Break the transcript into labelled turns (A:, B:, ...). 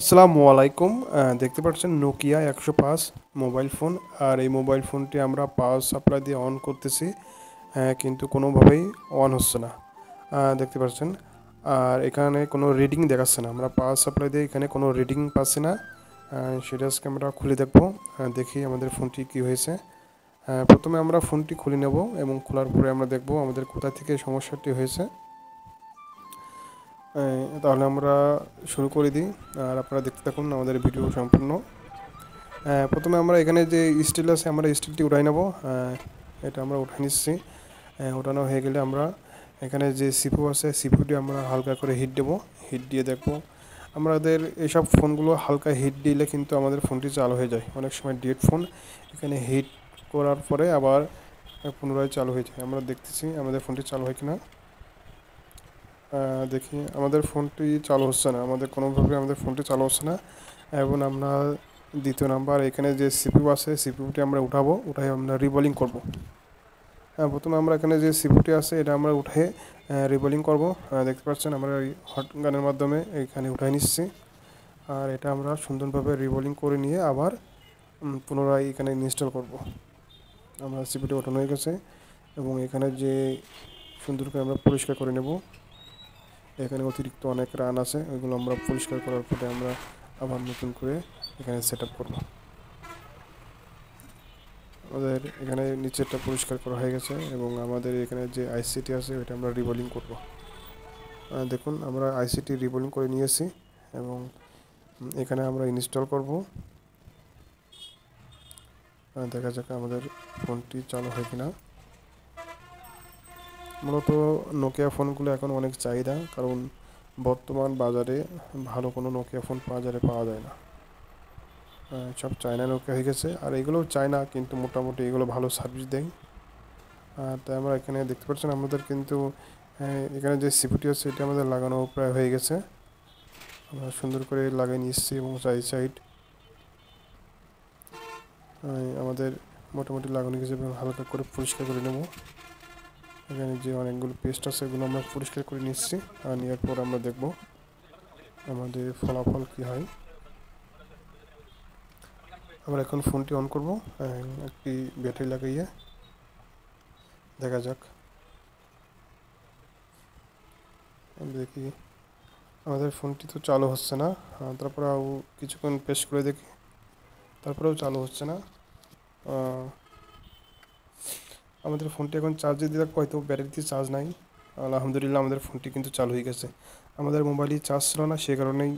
A: আসসালামু আলাইকুম। দেখতে পাচ্ছেন নোকিয়া 105 মোবাইল ফোন। আর এই মোবাইল ফোনটি আমরা পাওয়ার সাপ্লাই দিয়ে অন করতেছি, কিন্তু কোনোভাবেই অন হচ্ছে না। দেখতে পাচ্ছেন। আর এখানে কোনো রিডিং দেখাচ্ছে না, আমরা পাওয়ার সাপ্লাই দিয়ে এখানে কোনো রিডিং পাচ্ছি না। সেটা আজকে আমরা খুলে দেখবো। দেখি আমাদের ফোনটি কি হয়েছে। প্রথমে আমরা ফোনটি খুলে নেব এবং খোলার পরে আমরা দেখব আমাদের কোথা থেকে সমস্যাটি হয়েছে। তাহলে আমরা শুরু করে দিই, আর আপনারা দেখতে থাকুন আমাদের ভিডিও সম্পূর্ণ। প্রথমে আমরা এখানে যে স্টিল আছে, আমরা স্টিলটি উঠাই নেব। এটা আমরা উঠে নিচ্ছি। ওঠানো হয়ে গেলে আমরা এখানে যে সিপু আছে, সিপুটি আমরা হালকা করে হিট দেবো। হিট দিয়ে দেখবো আমাদের এইসব ফোনগুলো হালকা হিট দিলে কিন্তু আমাদের ফোনটি চালু হয়ে যায়। অনেক সময় ডেড ফোন এখানে হিট করার পরে আবার পুনরায় চালু হয়ে যায়। আমরা দেখতেছি আমাদের ফোনটি চালু হয় কিনা। দেখি আমাদের ফোনটি চালু হচ্ছে না, কোনোভাবে আমাদের ফোনটি চালু হচ্ছে না। এবং আমরা দ্বিতীয় নাম্বার এখানে যে সিপিইউ আছে, সিপিইউটি আমরা উঠাই আমরা রিবোলিং করব। প্রথমে আমরা এখানে যে সিপিইউটি আছে এটা আমরা উঠে রিবোলিং করব। দেখতে পাচ্ছেন আমরা এই হট গানের মাধ্যমে এখানে উঠাই নিচ্ছি। আর এটা আমরা সুন্দরভাবে রিবোলিং করে নিয়ে আবার পুনরায় এখানে ইনস্টল করব। আমরা সিপিইউটি ওঠানো হয়ে গেছে এবং এখানে যে সুন্দর করে আমরা পরিষ্কার করে নেব। এখানে অতিরিক্ত অনেক রান আছে, ওইগুলো আমরা পরিষ্কার করার পরে আমরা আবার নতুন করে এখানে সেট আপ করবো। আমাদের এখানে নিচেরটা পরিষ্কার করা হয়ে গেছে এবং আমাদের এখানে যে আইসিটি আছে ওইটা আমরা রিবোলিং করব। দেখুন আমরা আইসিটি রিবোলিং করে নিয়েছি এবং এখানে আমরা ইনস্টল করব। দেখা যাক আমাদের ফোনটি চালু হয় কিনা। মূলত নোকিয়া ফোনগুলো এখন অনেক চাহিদা, কারণ বর্তমান বাজারে ভালো কোনো নোকিয়া ফোন বাজারে পাওয়া যায় না। সব চায়না নোকিয়া হয়ে গেছে, আর এগুলোও চায়না কিন্তু মোটামুটি এগুলো ভালো সার্ভিস দেয়। তাই আমরা এখানে দেখতে পাচ্ছেন আমাদের কিন্তু এখানে যে সিপিইউটি আছে এটা আমাদের লাগানো প্রায় হয়ে গেছে। আমরা সুন্দর করে লাগিয়ে নিচ্ছি এবং সাইড আমাদের মোটামুটি লাগানো গেছে এবং হালকা করে পরিষ্কার করে নেব। এখানে যে অনেকগুলো পেস্ট আছে এগুলো আমরা পরিষ্কার করে নিচ্ছি। আর নেওয়ার পর আমরা দেখব আমাদের ফলাফল কী হয়। আমরা এখন ফোনটি অন করব, একটি ব্যাটারি লাগাইয়ে দেখা যাক। দেখি আমাদের ফোনটি তো চালু হচ্ছে না। তারপরেও কিছুক্ষণ প্রেস করে দেখি, তারপরেও চালু হচ্ছে না। আমাদের ফোনটি এখন চার্জে দিলে হয়তো ব্যাটারিতে চার্জ নাই। আলহামদুলিল্লাহ আমাদের ফোনটি কিন্তু চালু হয়ে গেছে। আমাদের মোবাইলে চার্জ ছিল না, সে কারণেই